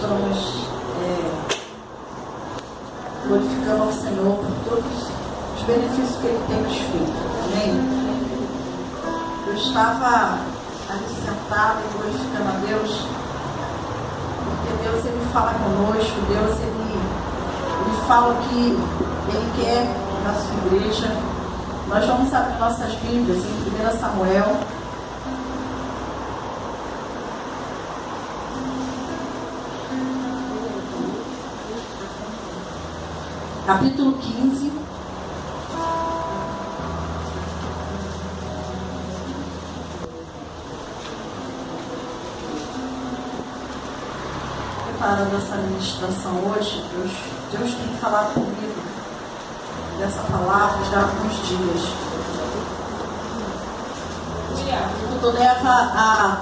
estamos glorificando ao Senhor por todos os benefícios que Ele tem nos feito. Amém? Eu estava ali sentada e glorificando a Deus, porque Deus, Ele fala conosco, Deus, Ele fala o que Ele quer na sua igreja. Nós vamos abrir nossas Bíblias em 1 Samuel. Capítulo 15. Preparando essa ministração hoje, Deus tem falado comigo dessa palavra já há alguns dias. Tudo leva a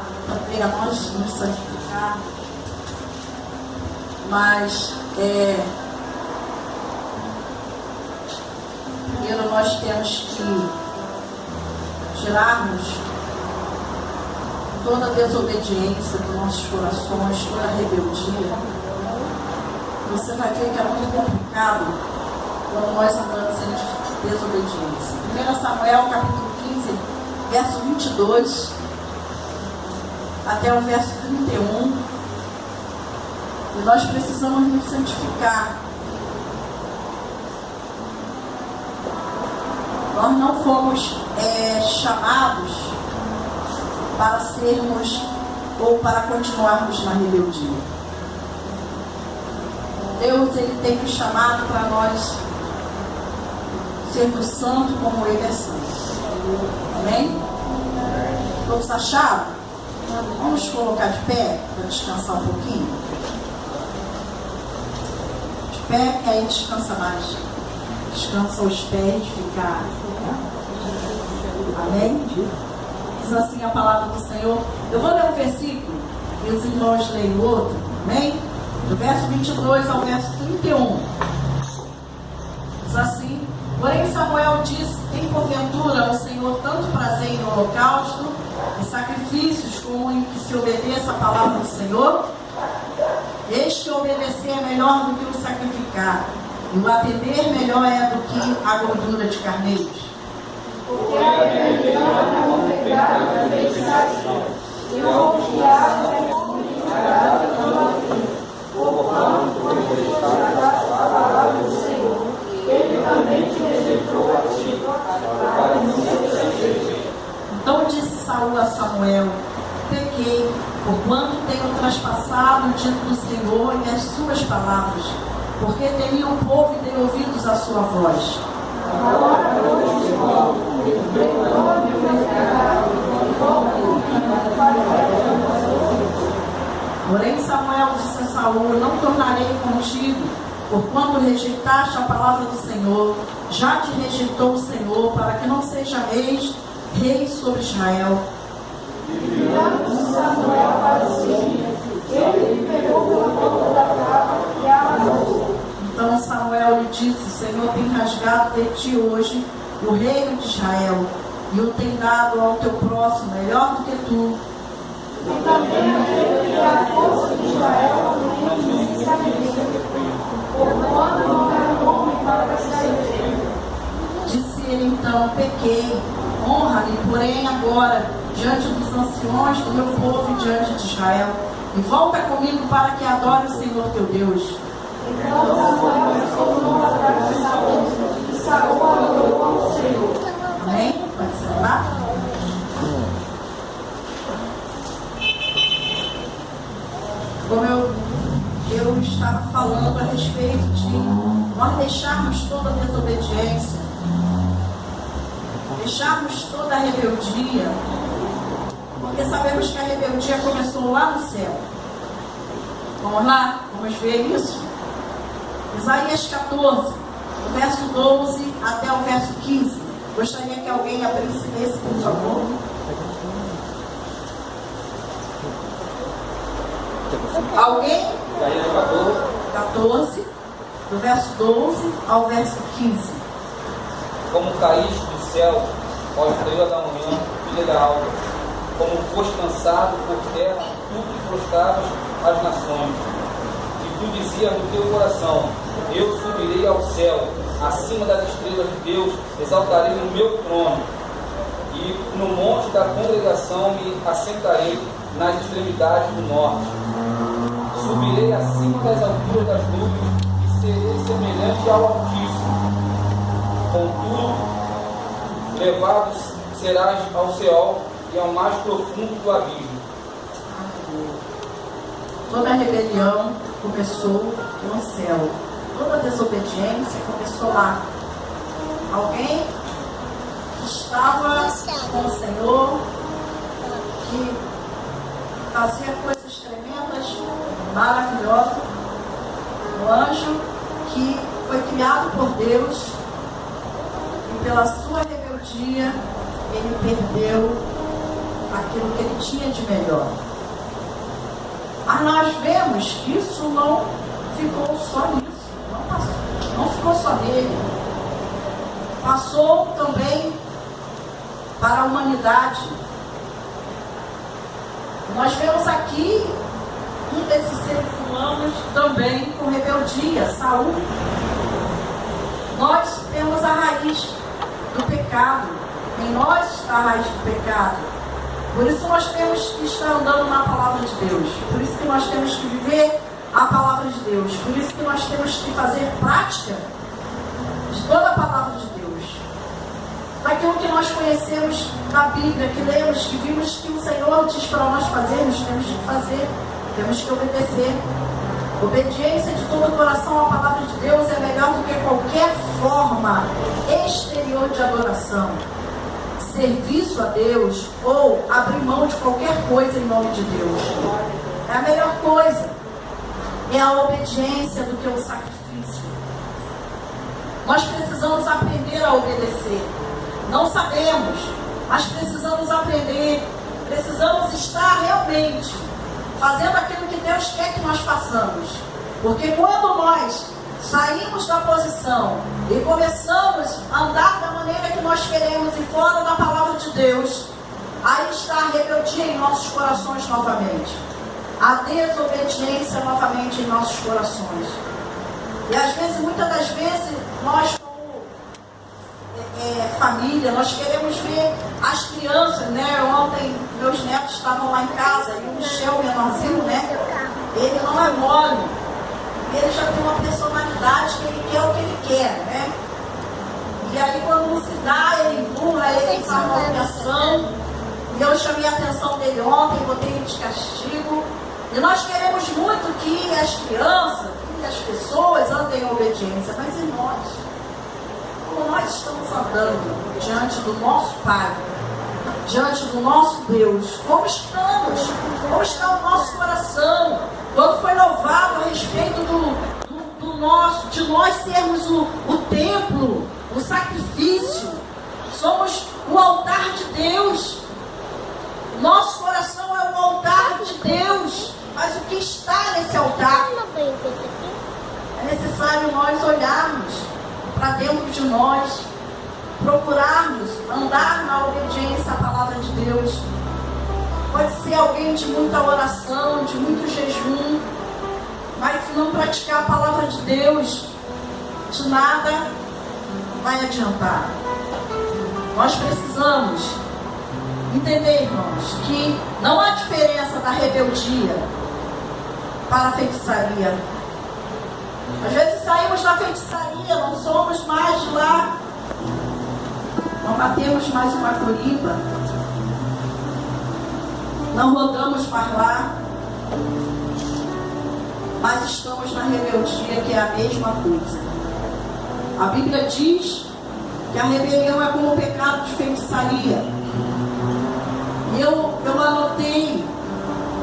nós nos santificar, mas primeiro nós temos que tirarmos toda a desobediência dos nossos corações, toda a rebeldia. Você vai ver que é muito complicado quando nós andamos em desobediência. 1 Samuel capítulo 15, verso 22 até o verso 31. E nós precisamos nos santificar. Nós não fomos chamados para sermos ou para continuarmos na rebeldia. Deus, Ele tem nos chamado para nós sermos santos como Ele é santo. Amém? Todos acharam? Vamos colocar de pé para descansar um pouquinho? De pé, que aí descansa mais. Descansa os pés, ficar. Amém? Diz assim a palavra do Senhor. Eu vou ler um versículo e os irmãos leem o outro. Amém? Do verso 22 ao verso 31. Diz assim: porém Samuel disse: tem porventura o Senhor tanto prazer em holocausto, em sacrifícios, como em que se obedeça a palavra do Senhor? Eis que obedecer é melhor do que o sacrificar, e o atender melhor é do que a gordura de carneiros. Porque aprender a não pegar a feitiçaria, e o confiar é agradável ao porquanto rejeitaste a palavra do Senhor, Ele também te rejeitou a ti, para não ser rejeitado. Então disse Saul a Samuel: pequei, porquanto tenho traspassado o dito do Senhor e as suas palavras, porque temia o povo e dei ouvidos à sua voz. Agora hoje volto, porém Samuel disse a Saul: não tornarei contigo, porquanto rejeitaste a palavra do Senhor. Já te rejeitou o Senhor, para que não seja rei sobre Israel. E Samuel para si, ele pegou o topo da capa e a amassou. Então Samuel lhe disse: o Senhor tem rasgado de ti hoje o reino de Israel, e o tem dado ao teu próximo melhor do que tu. E também que a força de Israel não se sacrifica, porquanto não era homem para sair. Disse ele então: pequei, honra-me, porém agora diante dos anciões do meu povo e diante de Israel, e volta comigo para que adore o Senhor teu Deus. Então Samuel tornou atrás de Saul, e Saul adorou ao Senhor. Amém? Pode sentar? Como eu estava falando a respeito de nós deixarmos toda a desobediência, deixarmos toda a rebeldia, porque sabemos que a rebeldia começou lá no céu. Vamos lá? Vamos ver isso? Isaías 14, do verso 12 até o verso 15. Gostaria que alguém abrisse nesse, por favor. Alguém? Isaías 14, do verso 12 ao verso 15. Como caíste do céu, ó estrela da manhã, filha da alva, como foste lançado por terra, tu que prostravas as nações. tu dizias no teu coração: eu subirei ao céu, acima das estrelas de Deus, exaltarei no meu trono, e no monte da congregação me assentarei nas extremidades do norte. Subirei acima das alturas das nuvens e serei semelhante ao Altíssimo. Contudo, levado serás ao Seol e ao mais profundo do abismo. Toda rebelião começou no céu. Toda desobediência começou lá. Alguém que estava com o Senhor, que fazia coisas tremendas, maravilhosas. Um anjo que foi criado por Deus e pela sua rebeldia ele perdeu aquilo que ele tinha de melhor. Mas nós vemos que isso não ficou só nisso, não ficou só nele. Passou também para a humanidade. Nós vemos aqui um desses seres humanos também com rebeldia, Saul. Nós temos a raiz do pecado. Em nós está a raiz do pecado. Por isso nós temos que estar andando na palavra de Deus. Por isso que nós temos que viver a palavra de Deus. Por isso que nós temos que fazer prática de toda a palavra de Deus. Daquilo que nós conhecemos na Bíblia, que lemos, que vimos que o Senhor diz para nós fazermos, temos que fazer, temos que obedecer. Obediência de todo o coração à palavra de Deus é melhor do que qualquer forma exterior de adoração. Serviço a Deus ou abrir mão de qualquer coisa em nome de Deus é a melhor coisa. É a obediência do que o sacrifício. Nós precisamos aprender a obedecer. Não sabemos, mas precisamos aprender. Precisamos estar realmente fazendo aquilo que Deus quer que nós façamos. Porque quando nós saímos da posição e começamos a andar da maneira que nós queremos e fora da palavra de Deus, aí está a rebeldia em nossos corações novamente. A desobediência novamente em nossos corações. E às vezes, muitas das vezes, nós como família, nós queremos ver as crianças, né? Ontem meus netos estavam lá em casa e o Michel, menorzinho, né? Ele não é mole. Ele já tem uma personalidade que ele quer o que ele quer, né? E aí quando não se dá, ele empurra, ele faz uma reação. E eu chamei a atenção dele ontem, botei ele de castigo. E nós queremos muito que as crianças, que as pessoas andem em obediência, mas e nós? Como nós estamos andando diante do nosso Pai, diante do nosso Deus? Como estamos? Como está o nosso coração? Quando foi louvado a respeito de nós sermos o templo, o sacrifício, somos o altar de Deus. Nosso coração é o altar de Deus, mas o que está nesse altar? É necessário nós olharmos para dentro de nós, procurarmos andar na obediência à palavra de Deus. Pode ser alguém de muita oração, de muito jejum, mas se não praticar a palavra de Deus, de nada vai adiantar. Nós precisamos entender, irmãos, que não há diferença da rebeldia para a feitiçaria. Às vezes saímos da feitiçaria, não somos mais de lá, não batemos mais uma coriba, não rodamos mais lá, mas estamos na rebeldia, que é a mesma coisa. A Bíblia diz que a rebelião é como o pecado de feitiçaria. E eu anotei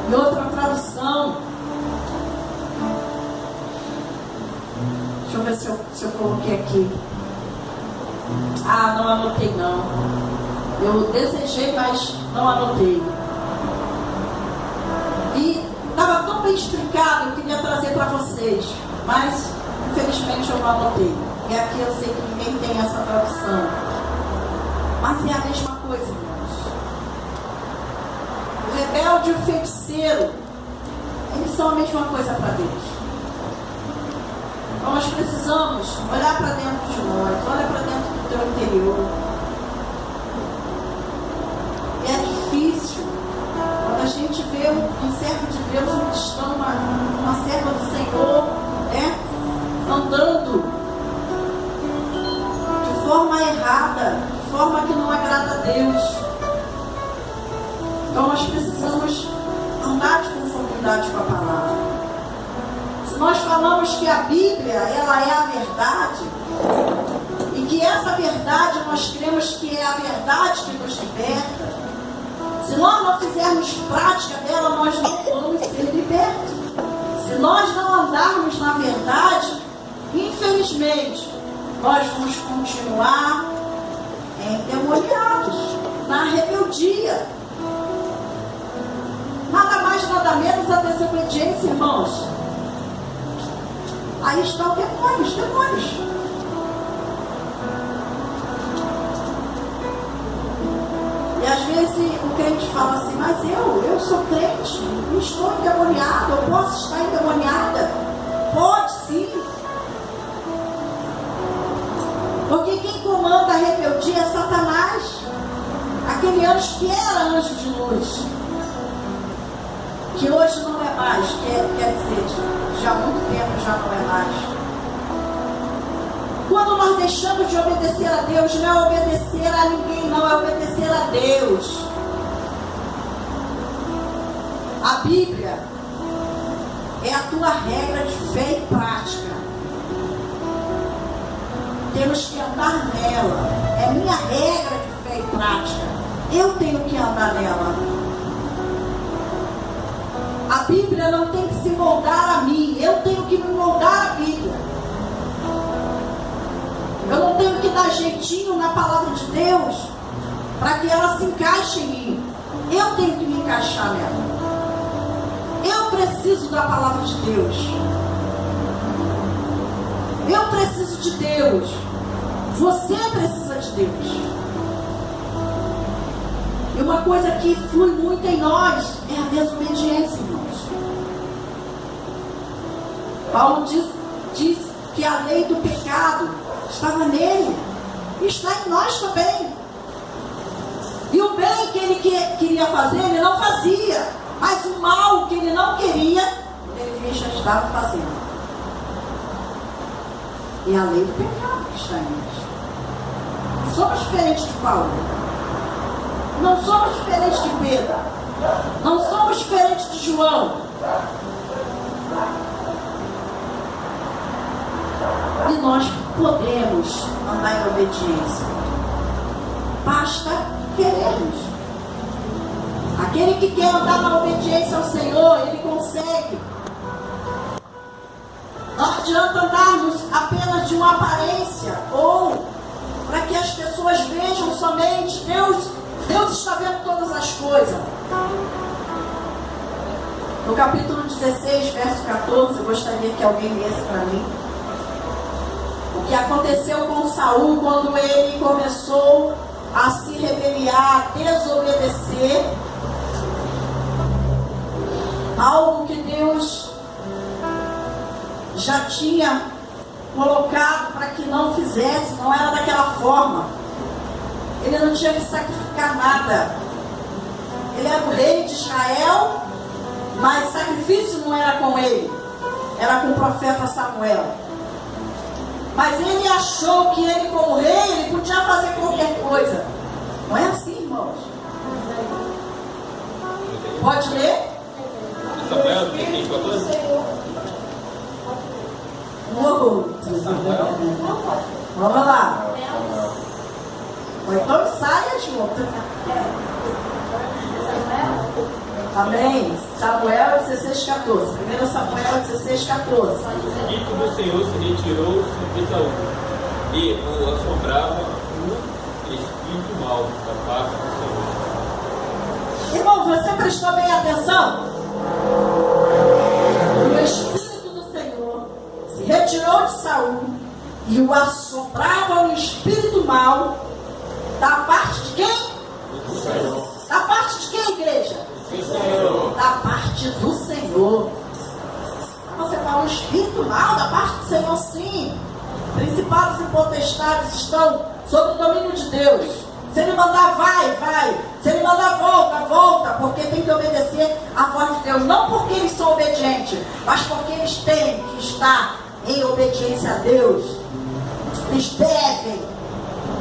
em outra tradução. Deixa eu ver se eu coloquei aqui. Ah, não anotei não. Eu desejei, mas não anotei. E estava tão bem explicado, eu queria trazer para vocês, mas infelizmente eu não anotei. E aqui eu sei que ninguém tem essa tradução. Mas é a mesma coisa, irmãos. O rebelde e o feiticeiro, eles são a mesma coisa para Deus. Nós precisamos olhar para dentro de nós, olha para dentro do teu interior. E é difícil quando a gente vê um servo de Deus, um cristão, uma serva do Senhor, né, andando de forma errada, de forma que não agrada a Deus. Então nós precisamos andar de conformidade com a palavra. Se nós falamos que a Bíblia, ela é a verdade, e que essa verdade nós cremos que é a verdade que nos liberta, se nós não fizermos prática dela, nós não vamos ser libertos. Se nós não andarmos na verdade, infelizmente, nós vamos continuar endemoniados, na rebeldia. Nada mais, nada menos a desobediência, irmãos. Aí estão os demônios. E às vezes o crente fala assim, mas eu sou crente, eu estou endemoniado, eu posso estar endemoniada? Pode sim. Porque quem comanda a rebeldia é Satanás, aquele anjo que era anjo de luz, que hoje não é mais, quer dizer, já há muito tempo já não é mais. Quando nós deixamos de obedecer a Deus, não é obedecer a ninguém, não, é obedecer a Deus. A Bíblia é a tua regra de fé e prática. Temos que andar nela. É minha regra de fé e prática. Eu tenho que andar nela. A Bíblia não tem que se moldar a mim. Eu tenho que me moldar a Bíblia. Eu não tenho que dar jeitinho na palavra de Deus para que ela se encaixe em mim. Eu tenho que me encaixar nela. Eu preciso da palavra de Deus. Eu preciso de Deus. Você precisa de Deus. E uma coisa que flui muito em nós é a desobediência, irmãos. Paulo diz que a lei do pecado estava nele, e está em nós também. E o bem que ele queria fazer, ele não fazia. Mas o mal que ele não queria, ele já estava fazendo. E a lei do pecado que está em nós. Somos diferentes de Paulo. Não somos diferentes de Pedro. Não somos diferentes de João. E nós podemos andar em obediência. Basta querermos. Aquele que quer andar na obediência ao Senhor, ele consegue. Não adianta andarmos apenas de uma aparência, ou para que as pessoas vejam somente Deus está vendo todas as coisas. No capítulo 16, verso 14, eu gostaria que alguém lesse para mim. O que aconteceu com Saul quando ele começou a se rebeliar, a desobedecer algo que Deus já tinha colocado para que não fizesse, não era daquela forma. Ele não tinha que sacrificar nada. Ele era o rei de Israel, mas sacrifício não era com ele, era com o profeta Samuel. Mas ele achou que ele, como rei, ele podia fazer qualquer coisa. Não é assim, irmãos? Pode ler? Samuel, 14. Vamos lá. Ou então saia junto. Amém. Samuel 16:14. 1 Samuel 16:14. O Espírito do Senhor se retirou sobre Saul, e o assombrava o espírito mau da parte do Senhor. Irmão, você prestou bem atenção? O Espírito do Senhor se retirou de Saul e o assombrava o espírito mau da parte de quem? Do Senhor. Da parte de quem, igreja? Do Senhor. Da parte do Senhor. Você fala, o Espírito espírito mal da parte do Senhor, sim. Principados e potestades estão sob o domínio de Deus. Se Ele mandar, vai. Se Ele mandar, volta. Porque tem que obedecer à voz de Deus. Não porque eles são obedientes, mas porque eles têm que estar em obediência a Deus. Eles devem.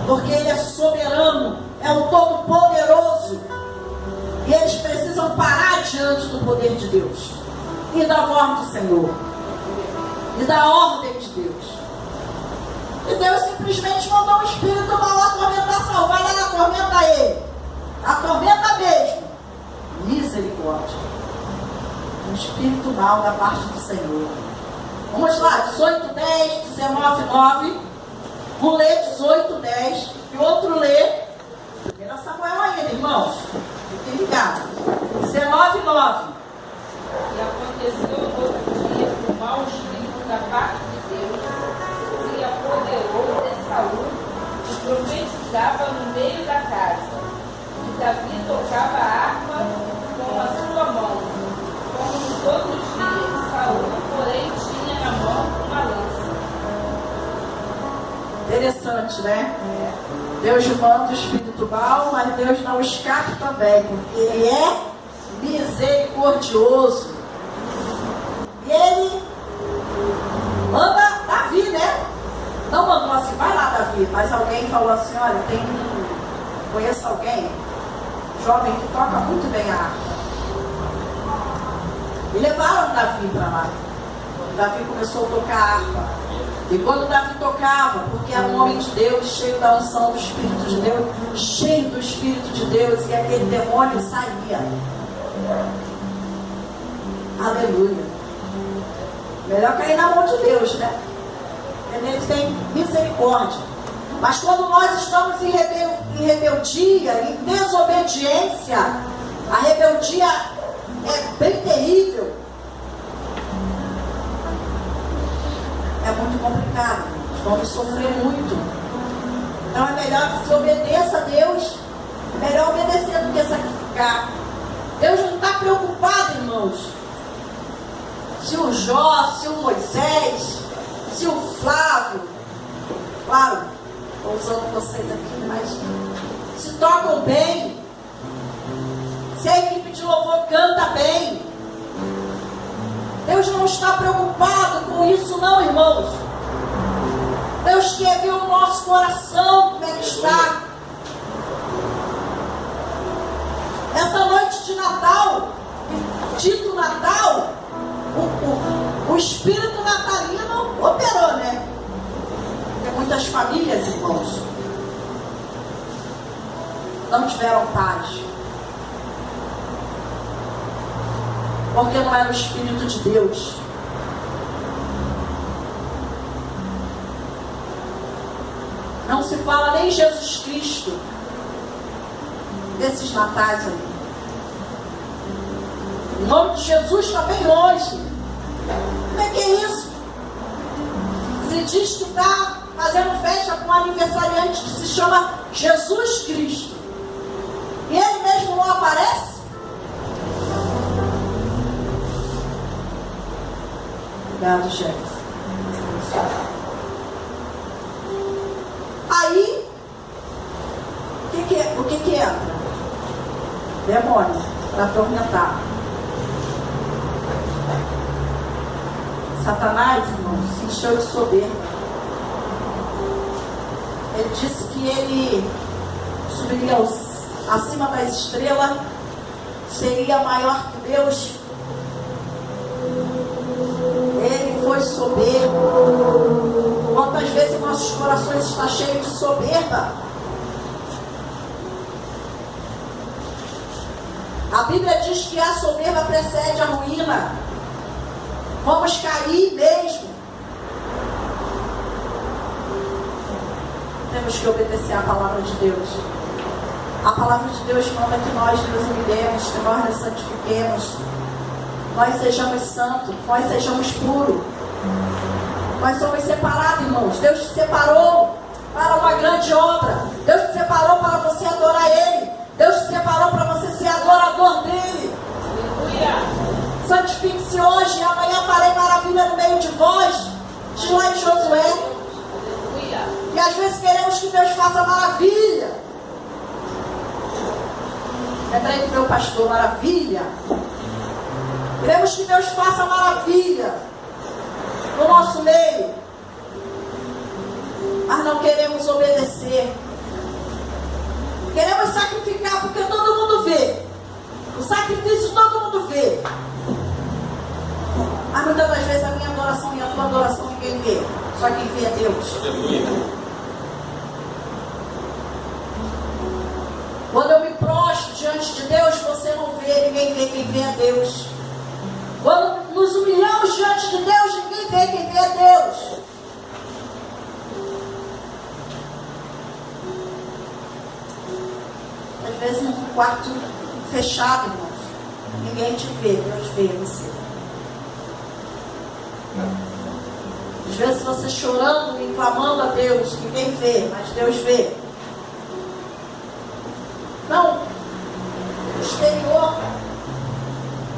Porque Ele é soberano. É o Todo-Poderoso. E eles precisam parar diante do poder de Deus. E da voz do Senhor. E da ordem de Deus. E Deus simplesmente mandou um espírito mal atormentar Saul. Vai lá e atormenta ele. Atormenta mesmo. Misericórdia. Um espírito mal da parte do Senhor. Vamos lá, 18, 10, 19, 9. Um lê 18, 10 e o outro lê 1 Samuel ainda, irmãos. Fiquem ligados. 19, 9. E aconteceu no outro dia que o mau espírito da parte de Deus se apoderou de Saul e profetizava no meio da casa. E Davi tocava a harpa com a sua mão, como nos outros dias. Saul, porém, tinha na mão uma lança. Interessante, né? Deus manda o espírito mal, mas Deus não escapa também, porque Ele é misericordioso. E Ele manda Davi, né? Não mandou assim, vai lá, Davi, mas alguém falou assim, olha, conheço alguém, jovem que toca muito bem a harpa. E levaram Davi para lá. Davi começou a tocar a harpa. E quando Davi tocava, porque era um homem de Deus, cheio da unção do Espírito de Deus, cheio do Espírito de Deus, e aquele demônio saía. Aleluia. Melhor cair na mão de Deus, né? Ele tem misericórdia. Mas quando nós estamos em rebeldia, em desobediência, a rebeldia é bem terrível. É muito complicado. Vamos sofrer muito. Então é melhor que se obedeça a Deus. É melhor obedecer do que sacrificar. Deus não está preocupado, irmãos. Se o Jó, se o Moisés, se o Flávio, claro, estou usando vocês aqui, mas se tocam bem, se a equipe de louvor canta bem, Deus não está preocupado com isso não, irmãos. Deus quer ver o nosso coração, como é que está. Essa noite de Natal, dito Natal, o espírito natalino operou, né? Porque muitas famílias, irmãos, não tiveram paz. Porque não era o Espírito de Deus. Não se fala nem Jesus Cristo desses natais aí. O nome de Jesus está bem longe. Como é que é isso? Se diz que está fazendo festa com um aniversariante que se chama Jesus Cristo. E ele mesmo não aparece? Obrigado, Jefferson. Aí, o que entra? Demônio, para atormentar. Satanás, irmão, se encheu de soberba. Ele disse que ele subiria acima das estrelas, seria maior que Deus. Ele foi soberbo. Quantas vezes nossos corações estão cheios de soberba? A Bíblia diz que a soberba precede a ruína. Vamos cair mesmo. Temos que obedecer à palavra de Deus. A palavra de Deus manda que nós nos humilhemos, que nós nos santifiquemos, nós sejamos santos, nós sejamos puros. Nós somos separados, irmãos. Deus te separou para uma grande obra. Deus te separou para você adorar Ele. Deus te separou para você ser adorador dEle. Aleluia. Santifique-se hoje, amanhã farei maravilhas maravilha no meio de vós, diz lá em Josué. E às vezes queremos que Deus faça maravilha. Lembrei do meu pastor, maravilha. Queremos que Deus faça maravilha no nosso meio, mas não queremos obedecer. Queremos sacrificar porque todo mundo vê. O sacrifício todo mundo vê. Mas muitas das vezes a minha adoração e a tua adoração ninguém vê. Só quem vê é Deus. Quando eu me prostro diante de Deus, você não vê, ninguém vê, quem vê é Deus. Quando nos humilhamos diante de Deus, ninguém vê, quem vê é Deus. Às vezes num quarto fechado, irmãos, ninguém te vê, Deus vê você. Às vezes você chorando e clamando a Deus, ninguém vê, mas Deus vê. Não, o exterior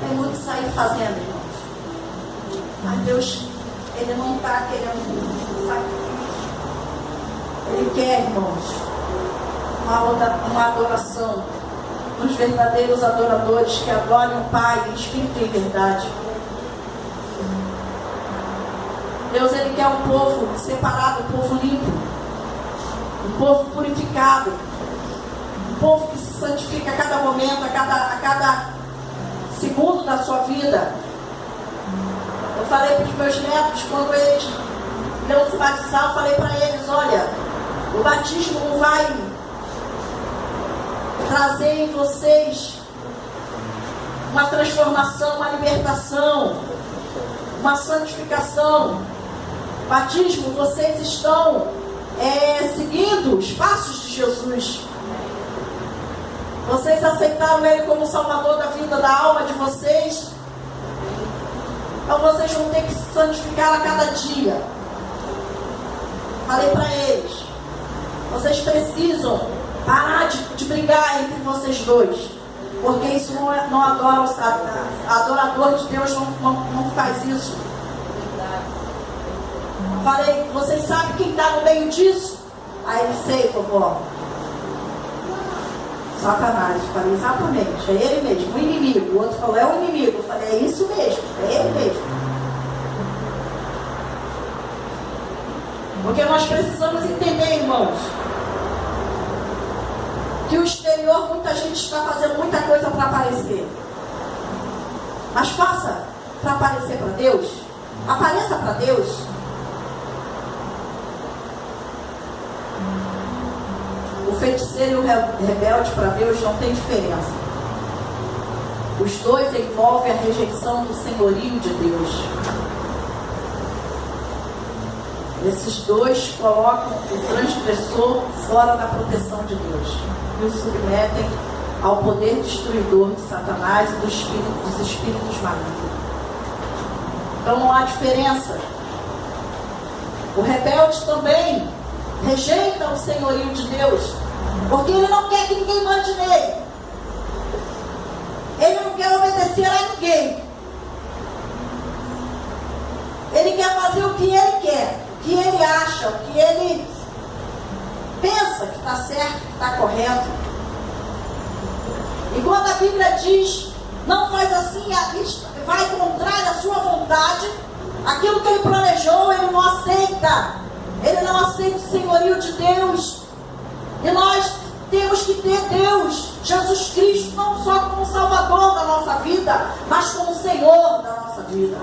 tem muito que sair fazendo, irmãos. Mas Deus, Ele não está querendo sacrifício. Ele quer, irmãos, uma adoração dos verdadeiros adoradores que adorem o Pai em espírito e em verdade. Deus, Ele quer um povo separado, um povo limpo, um povo purificado, um povo que se santifica a cada momento, a cada segundo da sua vida. Eu falei para os meus netos, quando eles iam se batizar, eu falei para eles, olha, o batismo não vai trazer em vocês uma transformação, uma libertação, uma santificação. Batismo, vocês estão seguindo os passos de Jesus. Vocês aceitaram Ele como Salvador da vida, da alma de vocês. Então vocês vão ter que se santificar a cada dia. Falei para eles, vocês precisam parar de brigar entre vocês dois, porque isso não adora o Satanás. Adorador de Deus não faz isso. Falei, vocês sabem quem está no meio disso? Aí ele, sei, vovó. Satanás. Falei, exatamente, é ele mesmo, o inimigo. O outro falou, é o inimigo. Eu falei, é isso mesmo, é ele mesmo. Porque nós precisamos entender, irmãos, que o exterior, muita gente está fazendo muita coisa para aparecer. Mas faça para aparecer para Deus. Apareça para Deus. O feiticeiro e o rebelde para Deus não tem diferença. Os dois envolvem a rejeição do senhorio de Deus. Esses dois colocam o transgressor fora da proteção de Deus e o submetem ao poder destruidor de Satanás e dos espíritos malignos. Então não há diferença. O rebelde também rejeita o senhorio de Deus, porque ele não quer que ninguém mande nele. Ele não quer obedecer a ninguém. Ele quer fazer o que ele quer, o que ele acha, o que ele pensa que está certo, que está correto. E quando a Bíblia diz, não faz assim, vai contrário à sua vontade, aquilo que ele planejou, ele não aceita. Ele não aceita o senhorio de Deus. E nós temos que ter Deus, Jesus Cristo, não só como Salvador da nossa vida, mas como Senhor da nossa vida.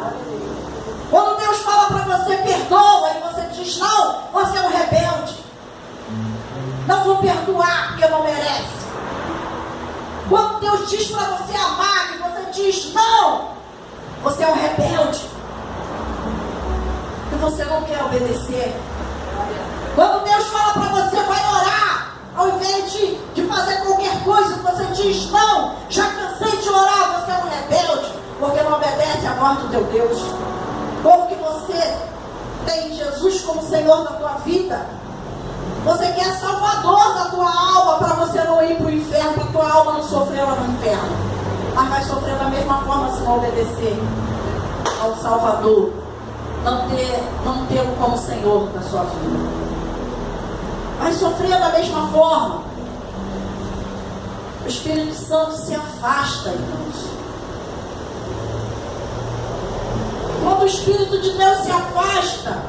Quando Deus fala para você, perdoa, e você diz, não, você é um rebelde. Não vou perdoar porque não merece. Quando Deus diz para você amar, e você diz, não, você é um rebelde. E você não quer obedecer. Quando Deus fala para você, vai orar, ao invés de fazer qualquer coisa, você diz, não, já cansei de orar, você é um rebelde, porque não obedece à voz do teu Deus. Como que você tem Jesus como Senhor da tua vida? Você quer Salvador da tua alma, para você não ir para o inferno, para a tua alma não sofrer lá no inferno. Mas vai sofrer da mesma forma se não obedecer ao Salvador. não tê-lo como Senhor da sua vida. Vai sofrer da mesma forma. O Espírito Santo se afasta, irmãos. Quando o Espírito de Deus se afasta,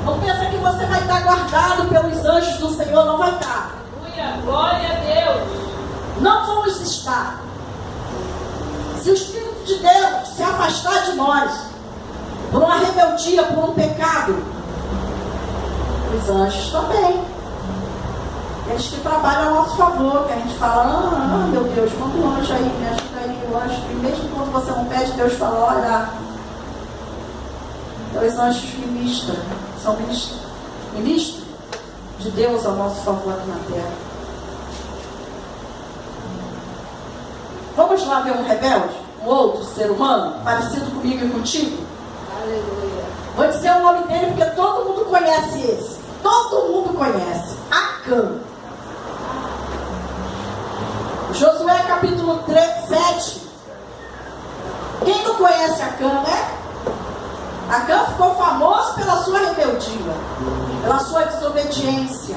não pensa que você vai estar guardado pelos anjos do Senhor, não vai estar. Aleluia, glória a Deus. Não vamos estar. Se o Espírito de Deus se afastar de nós, por uma rebeldia, por um pecado, os anjos também. Eles que trabalham a nosso favor, que a gente fala, meu Deus, manda um anjo aí, me ajuda aí, o anjo, e mesmo quando você não pede, Deus fala, olha, os anjos ministram, são ministros de Deus ao nosso favor aqui na terra. Vamos lá ver um rebelde, um outro ser humano, parecido comigo e contigo? Aleluia. Vou dizer o nome dele porque todo mundo conhece esse. Todo mundo conhece. Acã. Josué capítulo 7. Quem não conhece Acã, né? Acã ficou famoso pela sua rebeldia, pela sua desobediência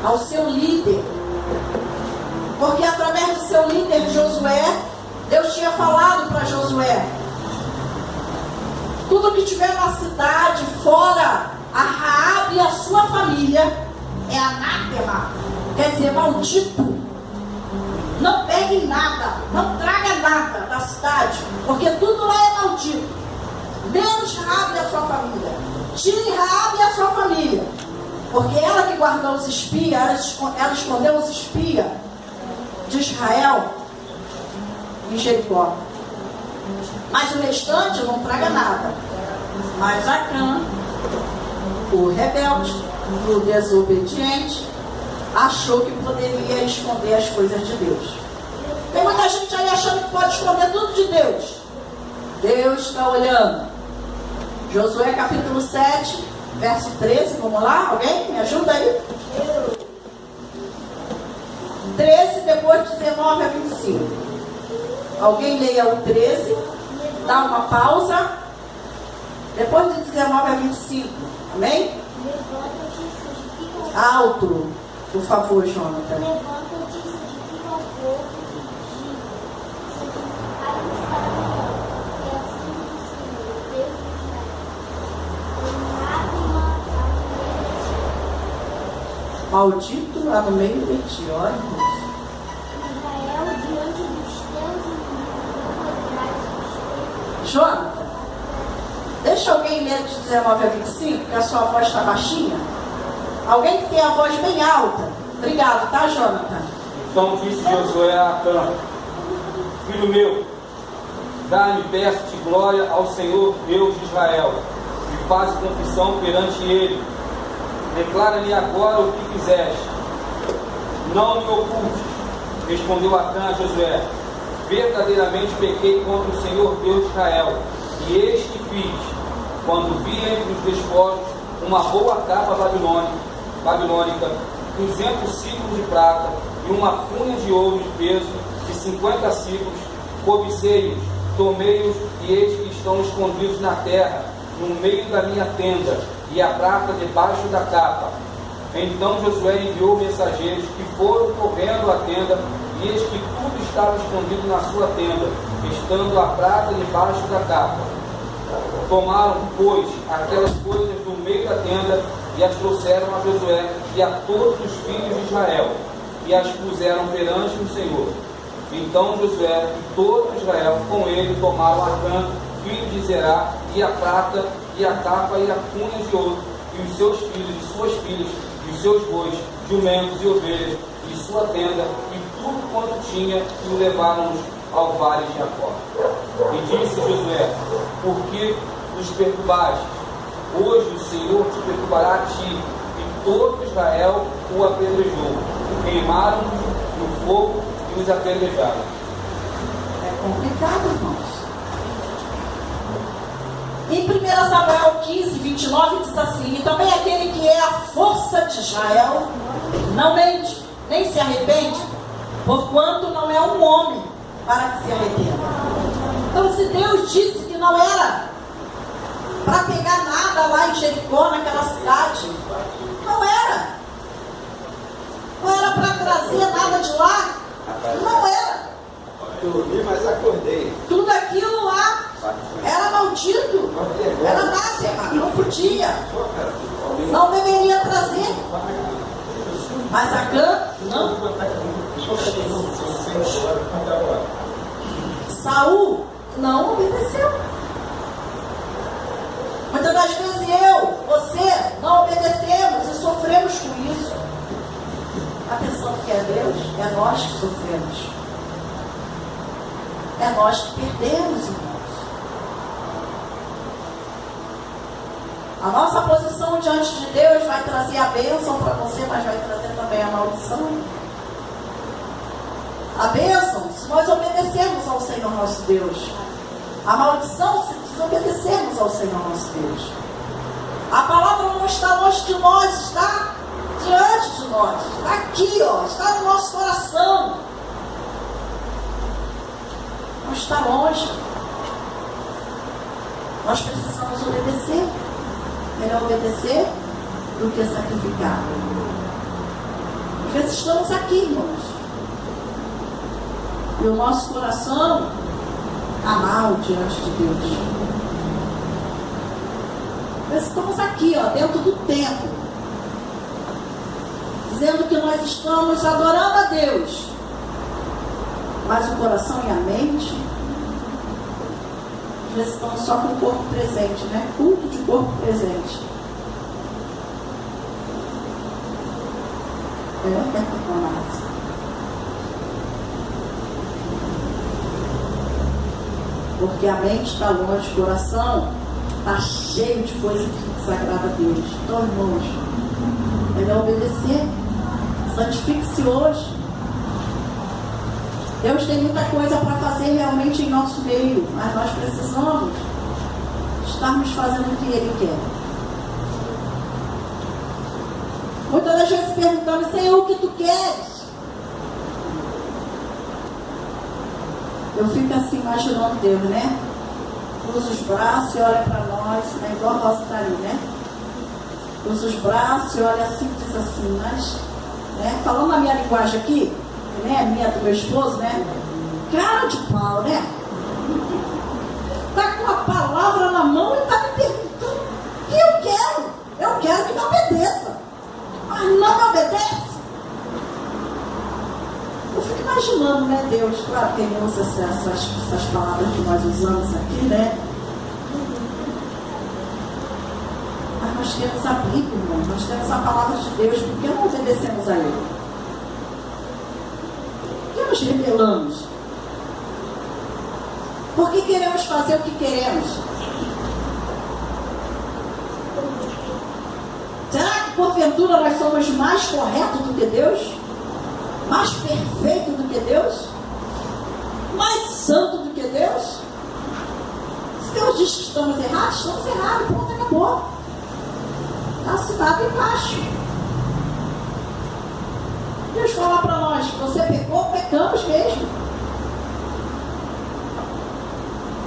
ao seu líder. Porque através do seu líder Josué, Deus tinha falado para Josué: tudo que tiver na cidade, fora a Raabe e a sua família, é anátema, quer dizer, maldito. Não pegue nada, não traga nada da cidade, porque tudo lá é maldito. Menos Raabe e a sua família. Tire Raabe e a sua família, porque ela que guardou os espias, ela escondeu os espias de Israel em Jericó. Mas o restante não traga nada. Mas Acã, o rebelde, o desobediente, achou que poderia esconder as coisas de Deus. Tem muita gente aí achando que pode esconder tudo de Deus. Deus está olhando. Josué capítulo 7, verso 13, vamos lá? Alguém me ajuda aí? 13, depois 19 a 25. Alguém leia o 13, dá uma pausa, depois de 19 a 25, amém? Alto, por favor, Jonathan. Levanta-te e santifica o povo de santificai os faraó, e assim diz o Senhor, Deus de Israel. Maldito há no meio de ti, olha. Israel diante dos teus inimigos, atrás dos teus. Jonathan, deixa alguém ler de 19 a 25, que a sua voz está baixinha. Alguém que tem a voz bem alta. Obrigado, tá, Jonathan? Então disse Josué a Acã: filho meu, dá-me, peço-te, glória ao Senhor Deus de Israel, e faz confissão perante ele. Declara-lhe agora o que fizeste. Não me ocultes, respondeu Acã a Josué. Verdadeiramente pequei contra o Senhor Deus de Israel, e eis que fiz, quando vi entre os despojos uma boa capa babilônica, 200 ciclos de prata e uma cunha de ouro de peso de 50 ciclos, cobicei-os, tomei-os, e eis que estão escondidos na terra, no meio da minha tenda, e a prata debaixo da capa. Então Josué enviou mensageiros que foram correndo à tenda, e eis que tudo estava escondido na sua tenda, estando a prata debaixo da capa. Tomaram, pois, aquelas coisas do meio da tenda e as trouxeram a Josué e a todos os filhos de Israel, e as puseram perante o Senhor. Então Josué e todo Israel com ele tomaram Acã, filho de Zerá, e a prata, e a capa, e a cunha de ouro, e os seus filhos, e suas filhas, e os seus bois, jumentos e ovelhas, e sua tenda, e tudo quanto tinha, e o levaram ao vale de Jacó. E disse Josué: por que nos perturbaste? Hoje o Senhor te perturbará a ti. E todo Israel o apedrejou. Queimaram-nos no fogo e os apedrejaram. É complicado, irmãos. Em 1 Samuel 15, 29 diz assim: e também aquele que é a força de Israel não mente, nem se arrepende, porquanto não é um homem para que se arrependa. Então, se Deus disse que não era Jericó, naquela cidade. Não era. Não era para trazer nada de lá. Não era. Dormi, mas acordei. Tudo aquilo lá era maldito. Era anátema. Não podia. Não deveria trazer. Mas Acã, não. Saul não obedeceu. Muitas das vezes você, não obedecemos e sofremos com isso. Está pensando que é Deus? É nós que sofremos. É nós que perdemos, irmãos. A nossa posição diante de Deus vai trazer a bênção para você, mas vai trazer também a maldição. A bênção, se nós obedecermos ao Senhor nosso Deus. A maldição, se desobedecermos ao Senhor nosso Deus. A palavra não está longe de nós, está diante de nós. Está aqui, ó, está no nosso coração. Não está longe. Nós precisamos obedecer. Melhor obedecer do que sacrificar. Às vezes estamos aqui, irmãos. E o nosso coração está mal diante de Deus. Nós estamos aqui, ó, dentro do templo, dizendo que nós estamos adorando a Deus, mas o coração e a mente, às vezes estamos só com o corpo presente, né? Culto de corpo presente. Porque a mente está longe, o coração está cheio de coisa que desagrada a Deus. Então, irmãos, é melhor obedecer. Santifique-se hoje. Deus tem muita coisa para fazer realmente em nosso meio, mas nós precisamos estarmos fazendo o que Ele quer. Muitas das vezes perguntamos: Senhor, o que Tu queres? Eu fico assim imaginando Deus, né? Cruza os braços e olha para nós, né? Igual a Rosa está ali, né? Cruza os braços e olha assim e diz assim, mas, né? Falando na minha linguagem aqui, né? Minha do meu esposo, né? Cara de pau, né? Tá com a palavra na mão e tá me perguntando o que eu quero. Eu quero que me obedeça. Mas não me obedece. Eu fico imaginando, né, Deus, claro que Ele usa essas palavras que nós usamos aqui, né? Mas nós temos a Bíblia, irmão, nós temos a palavra de Deus, por que não obedecemos a Ele? Por que nos rebelamos? Por que queremos fazer o que queremos? Será que porventura nós somos mais corretos do que Deus? Mais perfeito do que Deus? Mais santo do que Deus? Se Deus diz que estamos errados, estamos errados, pronto, acabou. Está assinado embaixo. Deus fala para nós: você pecou, pecamos mesmo.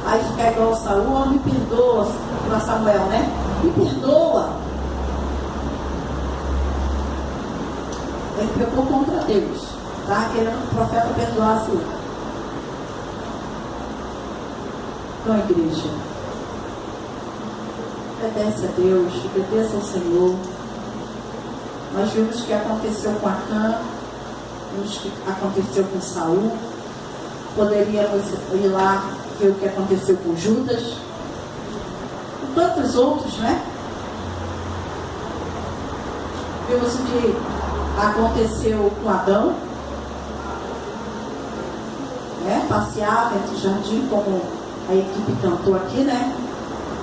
Aí fica igual o Saul: me perdoa, para Samuel, né? Me perdoa. Ele pecou contra Deus, tá? Querendo que o profeta perdoasse ele. Então, igreja, obedece a Deus, obedeça ao Senhor. Nós vimos o que aconteceu com Acã, vimos o que aconteceu com Saul. Poderíamos ir lá ver o que aconteceu com Judas, com tantos outros, né? Vimos o que aconteceu com Adão, né? Passeava entre o jardim, como a equipe cantou aqui, né?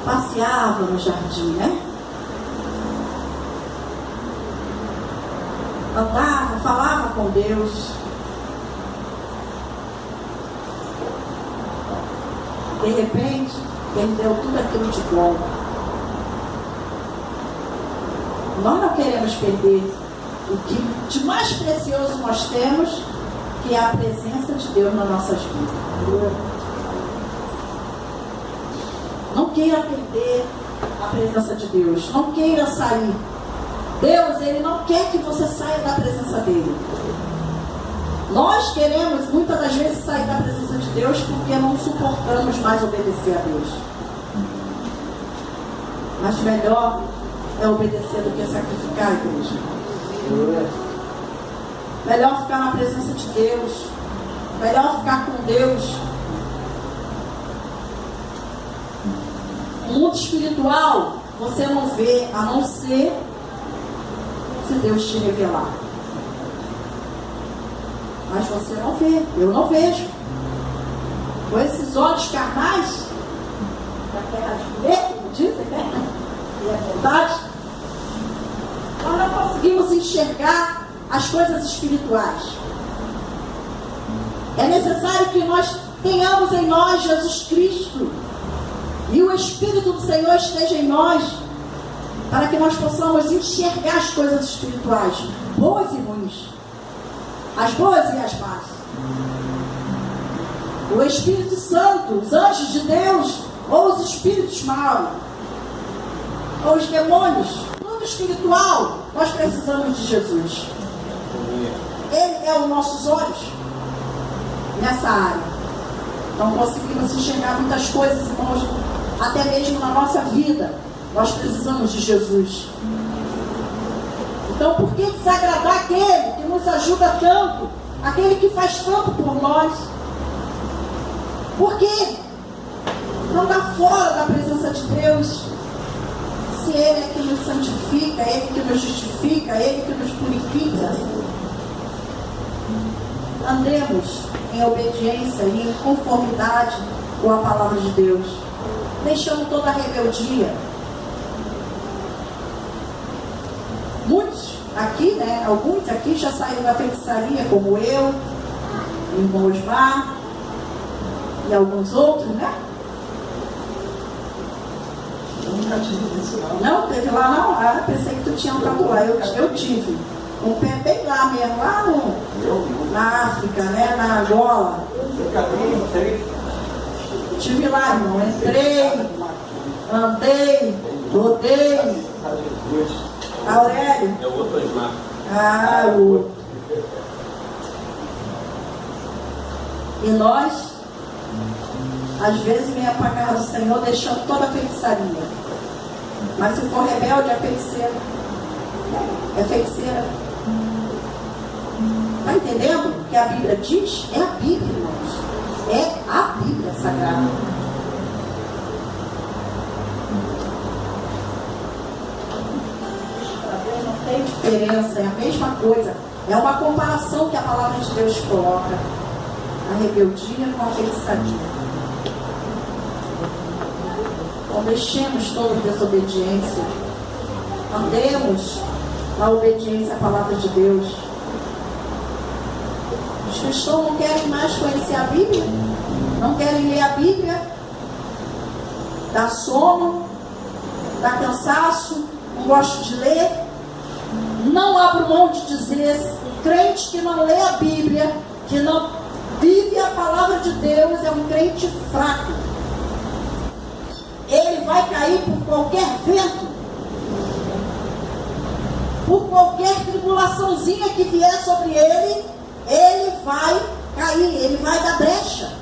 Passeava no jardim, né? Andava, falava com Deus. De repente, perdeu tudo aquilo de bom. Nós não queremos perder o que de mais precioso nós temos, que é a presença de Deus nas nossas vidas. Não queira perder a presença de Deus. Não queira sair. Deus, Ele não quer que você saia da presença dEle. Nós queremos, muitas das vezes, sair da presença de Deus porque não suportamos mais obedecer a Deus. Mas melhor é obedecer do que sacrificar, igreja. Melhor ficar na presença de Deus. Melhor ficar com Deus. O mundo espiritual você não vê, a não ser se Deus te revelar. Mas você não vê, eu não vejo. Com esses olhos carnais da terra de ver, como dizem, né? E é verdade. Nós não conseguimos enxergar as coisas espirituais. É necessário que nós tenhamos em nós Jesus Cristo e o Espírito do Senhor esteja em nós, para que nós possamos enxergar as coisas espirituais, boas e ruins, as boas e as más. O Espírito Santo, os anjos de Deus, ou os espíritos maus, ou os demônios, tudo espiritual, nós precisamos de Jesus. Ele é os nossos olhos nessa área. Não conseguimos enxergar muitas coisas, irmãos, até mesmo na nossa vida. Nós precisamos de Jesus. Então, por que desagradar aquele que nos ajuda tanto, aquele que faz tanto por nós? Por que não dar fora da presença de Deus? Se Ele é que nos santifica, Ele que nos justifica, Ele que nos purifica. Andemos em obediência e em conformidade com a palavra de Deus, deixando toda a rebeldia. Muitos aqui, né, alguns aqui já saíram da feitiçaria, como eu, o irmão Osmar e alguns outros, né? Eu nunca tive isso, não. Não, teve lá não? Ah, pensei que tu tinha um lá. Eu tive um pé bem lá mesmo, lá na África, né, na Angola. Eu entrei. Estive lá, irmão. Entrei, andei, rodei. Aurélio? É o outro Osmar. Ah, o outro. E nós, às vezes, vem apagar o Senhor, deixando toda a feitiçaria. Mas se for rebelde, é feiticeira. É feiticeira. Está entendendo o que a Bíblia diz? É a Bíblia, irmãos. É a Bíblia Sagrada. Não tem diferença, é a mesma coisa. É uma comparação que a palavra de Deus coloca. A rebeldia com a feitiçaria. Então deixemos toda desobediência. Andemos na obediência à palavra de Deus. Os cristãos não querem mais conhecer a Bíblia, não querem ler a Bíblia, dá sono, dá cansaço, não gosto de ler. Não abro mão de dizer, um crente que não lê a Bíblia, que não vive a palavra de Deus, é um crente fraco. Ele vai cair por qualquer vento, por qualquer tribulaçãozinha que vier sobre ele, ele vai cair, ele vai dar brecha.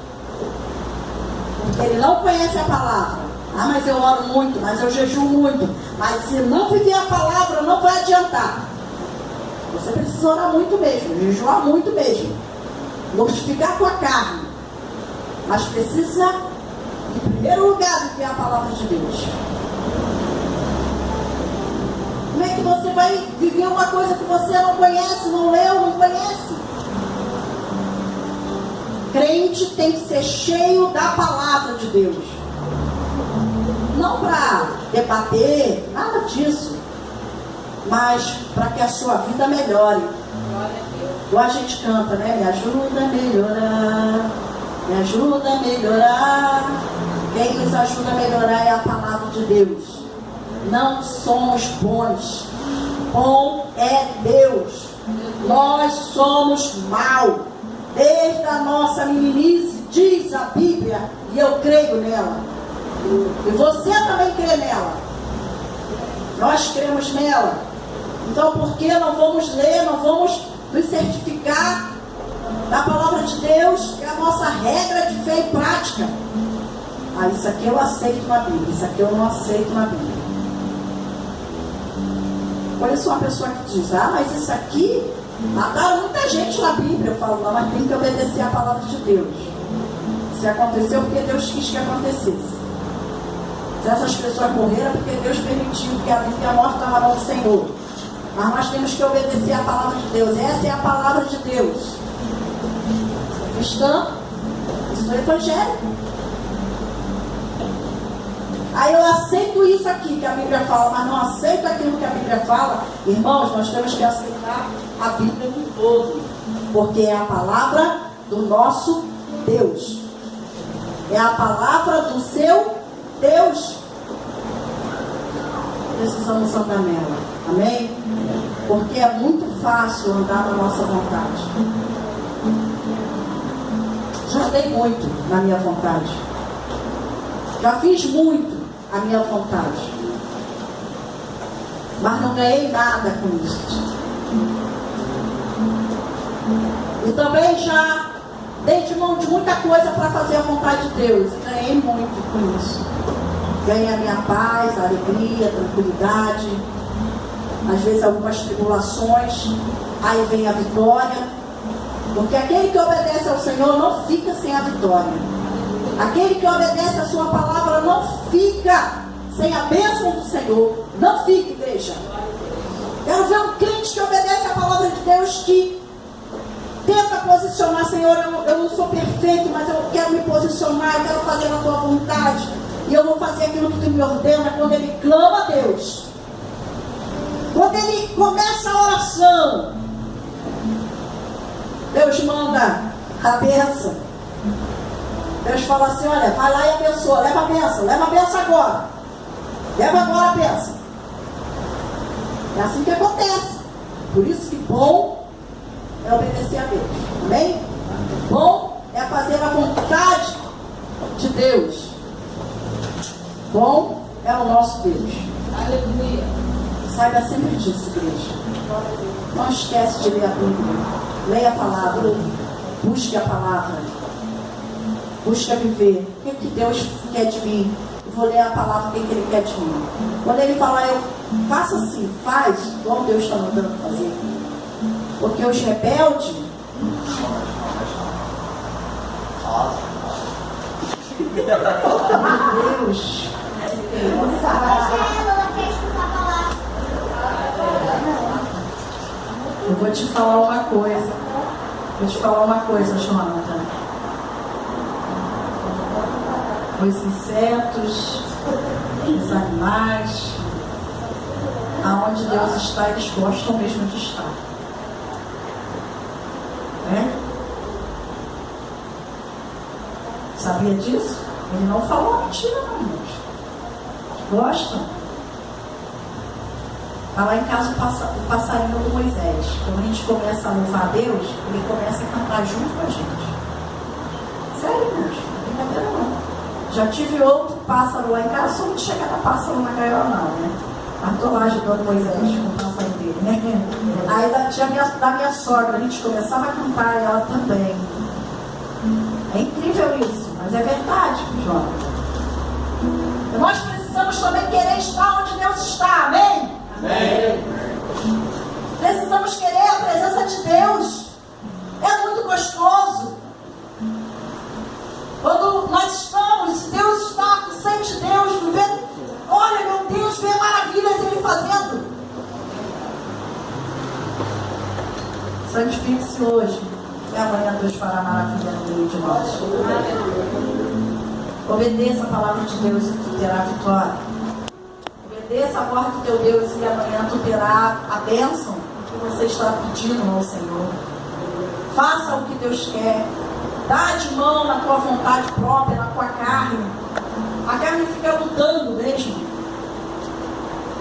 Porque ele não conhece a palavra. Ah, mas eu oro muito, mas eu jejuo muito. Mas se não viver a palavra, não vai adiantar. Você precisa orar muito mesmo, jejuar muito mesmo. Mortificar a tua carne. Mas precisa, em primeiro lugar, viver a palavra de Deus. Como é que você vai viver uma coisa que você não conhece, não leu, não conhece? Crente tem que ser cheio da palavra de Deus. Não para debater, nada disso. Mas para que a sua vida melhore. Igual a gente canta, né? Me ajuda a melhorar. Me ajuda a melhorar. Quem nos ajuda a melhorar é a palavra de Deus. Não somos bons. Bom é Deus. Nós somos mal. Desde a nossa meninice, diz a Bíblia, e eu creio nela. E você também crê nela. Nós cremos nela. Então, por que não vamos ler, não vamos nos certificar da palavra de Deus, que é a nossa regra de fé e prática? Ah, isso aqui eu aceito na Bíblia, isso aqui eu não aceito na Bíblia. Conheço uma pessoa que diz, mas isso aqui mataram muita gente na Bíblia. Eu falo, não, mas tem que obedecer a palavra de Deus. Se aconteceu, porque Deus quis que acontecesse. Se essas pessoas morreram, porque Deus permitiu que a vida e a morte estavam na mão do Senhor. Mas nós temos que obedecer a palavra de Deus. Essa é a palavra de Deus. Cristã, isso é evangélico. Aí eu aceito isso aqui que a Bíblia fala, mas não aceito aquilo que a Bíblia fala. Irmãos, nós temos que aceitar a Bíblia no todo, porque é a palavra do nosso Deus. É a palavra do seu Deus. Precisamos andar nela. Amém? Porque é muito fácil andar na nossa vontade. Já andei muito na minha vontade. Já fiz muito a minha vontade. Mas não ganhei nada com isso. E também já dei de mão de muita coisa para fazer a vontade de Deus. E ganhei muito com isso. Ganhei a minha paz, a alegria, a tranquilidade. Às vezes algumas tribulações. Aí vem a vitória. Porque aquele que obedece ao Senhor não fica sem a vitória. Aquele que obedece a sua palavra não fica sem a bênção do Senhor. Não fica, igreja. Quero ver um crente que obedece a palavra de Deus, que tenta posicionar, Senhor, eu não sou perfeito, mas eu quero me posicionar, eu quero fazer a tua vontade. E eu vou fazer aquilo que tu me ordena. Quando ele clama a Deus, quando ele começa a oração, Deus manda a bênção. Deus fala assim, olha, vai lá e abençoa, leva a bênção agora. Leva agora a bênção. É assim que acontece. Por isso que bom é obedecer a Deus. Amém? Bom é fazer a vontade de Deus. Bom é o nosso Deus. Aleluia. Saiba sempre disso, igreja. Não esquece de ler a Bíblia. Leia a palavra. Busque a palavra. Busque viver. O que Deus quer de mim? Eu vou ler a palavra, o que Ele quer de mim. Quando Ele falar, eu faça assim, faz, igual Deus está mandando fazer. Porque os rebeldes... Meu Deus! Eu vou te falar uma coisa. Jonathan. Os insetos, os animais, aonde Deus está, eles gostam mesmo de estar. Né? Sabia disso? Ele não falou mentira, não, irmãos. Gostam. Está lá em casa o passarinho do Moisés. Quando a gente começa a louvar a Deus, ele começa a cantar junto com a gente. Sério, irmãos? Não é brincadeira, não. Já tive outro pássaro lá em casa, só não chega a pássaro na gaiola, não, né? Mas estou lá ajudando Moisés com o passarinho dele, né? Aí da minha sogra, a gente começava a cantar, e ela também. É incrível isso, mas é verdade, João. Nós precisamos também querer estar onde Deus está, amém? Amém. Precisamos querer a presença de Deus. É muito gostoso. Quando nós estamos, se Deus está, sente Deus, vê, olha meu Deus, vê maravilhas Ele fazendo. Santifique-se hoje, e amanhã Deus fará maravilha no meio de nós. Obedeça a palavra de Deus e tu terá vitória. Obedeça a voz do teu Deus e amanhã tu terá a bênção que você está pedindo ao Senhor. Faça o que Deus quer. Dá de mão na tua vontade própria, na tua carne. A carne fica lutando mesmo.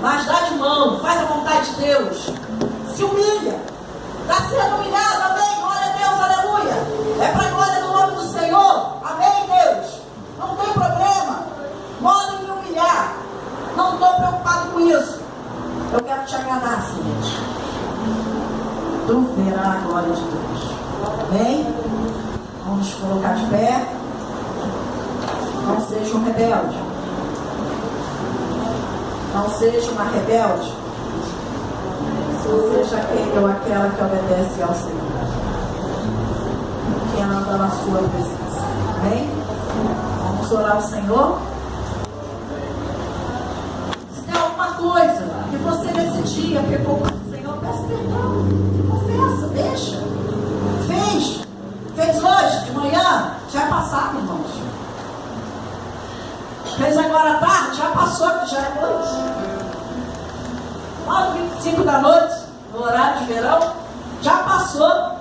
Mas dá de mão, faz a vontade de Deus. Se humilha. Está sendo humilhado, amém? Glória a Deus, aleluia. É para a glória do nome do Senhor. Amém, Deus. Não tem problema. Podem me humilhar. Não estou preocupado com isso. tu verás a glória de Deus. Amém? Vamos colocar de pé. Não seja um rebelde. Não seja uma rebelde. Seja aquele ou aquela que obedece ao Senhor, que anda na sua presença. Amém? Vamos orar ao Senhor. Se tem alguma coisa que você nesse dia pecou com o Senhor, peça perdão, confessa, deixa. Fez hoje, de manhã, já é passado, irmãos. Fez agora à tarde, já passou, que já é noite. 9h25 da noite, no horário de verão, já passou.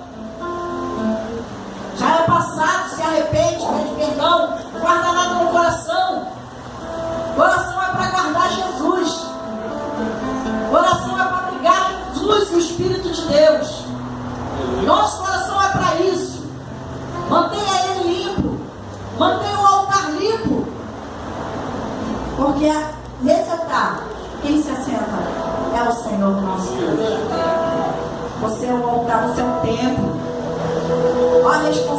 Já é passado, se arrepende, pede perdão, não guarda nada no coração. Coração é para guardar Jesus. Coração é para ligar Jesus e o Espírito de Deus. Nosso coração é para isso. Mantenha ele limpo. Mantenha o altar limpo. Porque nesse altar, quem se assenta é o Senhor nosso Deus. Você é o altar, você é o templo. Olha a responsabilidade.